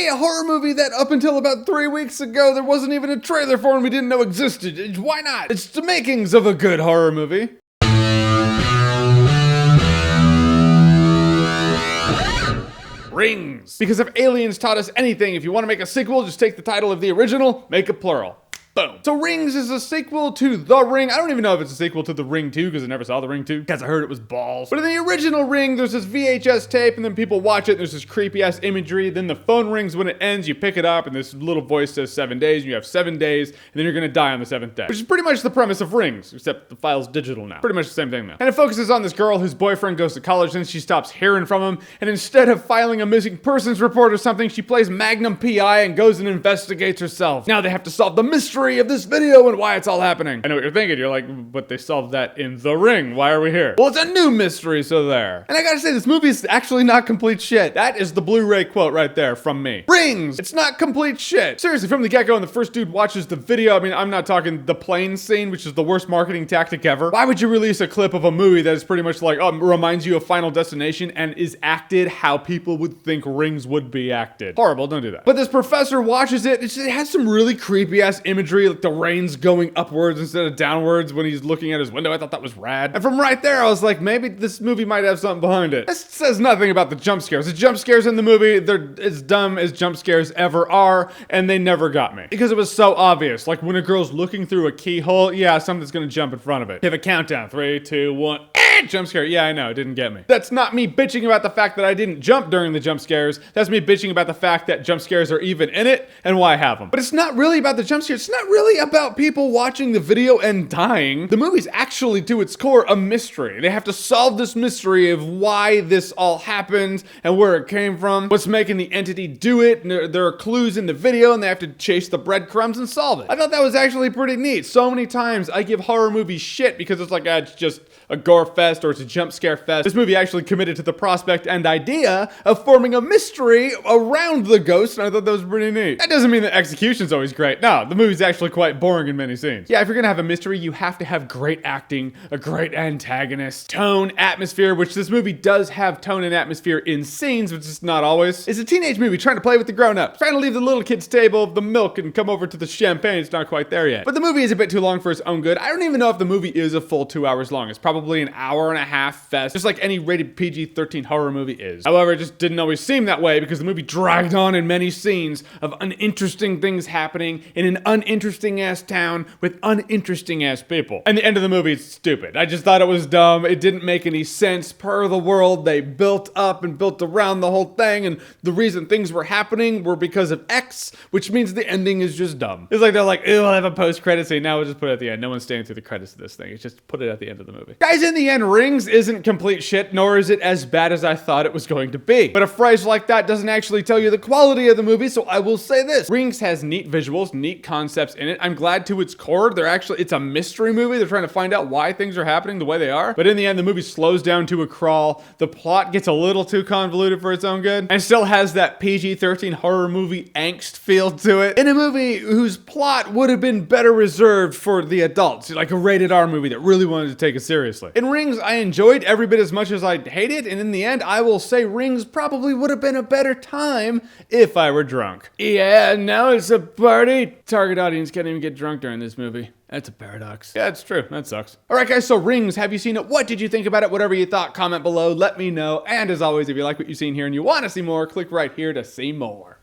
Hey, a horror movie that up until about 3 weeks ago there wasn't even a trailer for and we didn't know existed. Why not? It's the makings of a good horror movie. Rings. Because if Aliens taught us anything, if you want to make a sequel, just take the title of the original, make it plural. Boom. So Rings is a sequel to The Ring. I don't even know if it's a sequel to The Ring 2 because I never saw The Ring 2 because I heard it was balls. But in the original Ring, there's this VHS tape and then people watch it and there's this creepy ass imagery. Then the phone rings when it ends, you pick it up and this little voice says 7 days and you have 7 days and then you're gonna die on the 7th day. Which is pretty much the premise of Rings, except the file's digital now. Pretty much the same thing now. And it focuses on this girl whose boyfriend goes to college and she stops hearing from him and instead of filing a missing persons report or something, she plays Magnum PI and goes and investigates herself. Now they have to solve the mystery of this video and why it's all happening. I know what you're thinking. You're like, but they solved that in The Ring. Why are we here? Well, it's a new mystery, so there. And I gotta say, this movie is actually not complete shit. That is the Blu-ray quote right there from me. Rings! It's not complete shit. Seriously, from the get-go, and the first dude watches the video, I mean, I'm not talking the plane scene, which is the worst marketing tactic ever. Why would you release a clip of a movie that is pretty much like, reminds you of Final Destination and is acted how people would think Rings would be acted? Horrible, don't do that. But this professor watches it, it has some really creepy-ass imagery, like the rain's going upwards instead of downwards when he's looking at his window. I thought that was rad. And from right there, I was like, maybe this movie might have something behind it. This says nothing about the jump scares. The jump scares in the movie, they're as dumb as jump scares ever are, and they never got me. Because it was so obvious. Like when a girl's looking through a keyhole, yeah, something's gonna jump in front of it. Give a countdown. 3, 2, 1. Jump scare. Yeah, I know, it didn't get me. That's not me bitching about the fact that I didn't jump during the jump scares. That's me bitching about the fact that jump scares are even in it and why I have them. But it's not really about the jump scares. It's not really about people watching the video and dying. The movie's actually, to its core, a mystery. They have to solve this mystery of why this all happened and where it came from, what's making the entity do it. And there are clues in the video and they have to chase the breadcrumbs and solve it. I thought that was actually pretty neat. So many times I give horror movies shit because it's like, it's just a gore fest or it's a jump scare fest. This movie actually committed to the prospect and idea of forming a mystery around the ghost, and I thought that was pretty neat. That doesn't mean the execution's always great. No, the movie's actually quite boring in many scenes. Yeah, if you're gonna have a mystery, you have to have great acting, a great antagonist, tone, atmosphere, which this movie does have tone and atmosphere in scenes, but just not always. It's a teenage movie trying to play with the grown-ups, trying to leave the little kid's table of the milk and come over to the champagne. It's not quite there yet. But the movie is a bit too long for its own good. I don't even know if the movie is a full 2 hours long. It's probably an hour and a half fest, just like any rated PG-13 horror movie is. However, it just didn't always seem that way because the movie dragged on in many scenes of uninteresting things happening in an uninteresting ass town with uninteresting ass people. And the end of the movie is stupid. I just thought it was dumb. It didn't make any sense per the world they built up and built around the whole thing, and the reason things were happening were because of X, which means the ending is just dumb. It's like they're like, ew, I'll have a post-credit scene. Now we'll just put it at the end. No one's staying through the credits of this thing. It's just put it at the end of the movie. Guys, in the end, Rings isn't complete shit, nor is it as bad as I thought it was going to be. But a phrase like that doesn't actually tell you the quality of the movie, so I will say this. Rings has neat visuals, neat concepts in it. I'm glad to its core, it's a mystery movie. They're trying to find out why things are happening the way they are. But in the end, the movie slows down to a crawl. The plot gets a little too convoluted for its own good, and still has that PG-13 horror movie angst feel to it. In a movie whose plot would have been better reserved for the adults, like a rated R movie that really wanted to take it seriously. In Rings, I enjoyed every bit as much as I hated, and in the end, I will say Rings probably would have been a better time if I were drunk. Yeah, now it's a party. Target audience can't even get drunk during this movie. That's a paradox. Yeah, it's true. That sucks. All right, guys, so Rings, have you seen it? What did you think about it? Whatever you thought, comment below. Let me know. And as always, if you like what you've seen here and you want to see more, click right here to see more.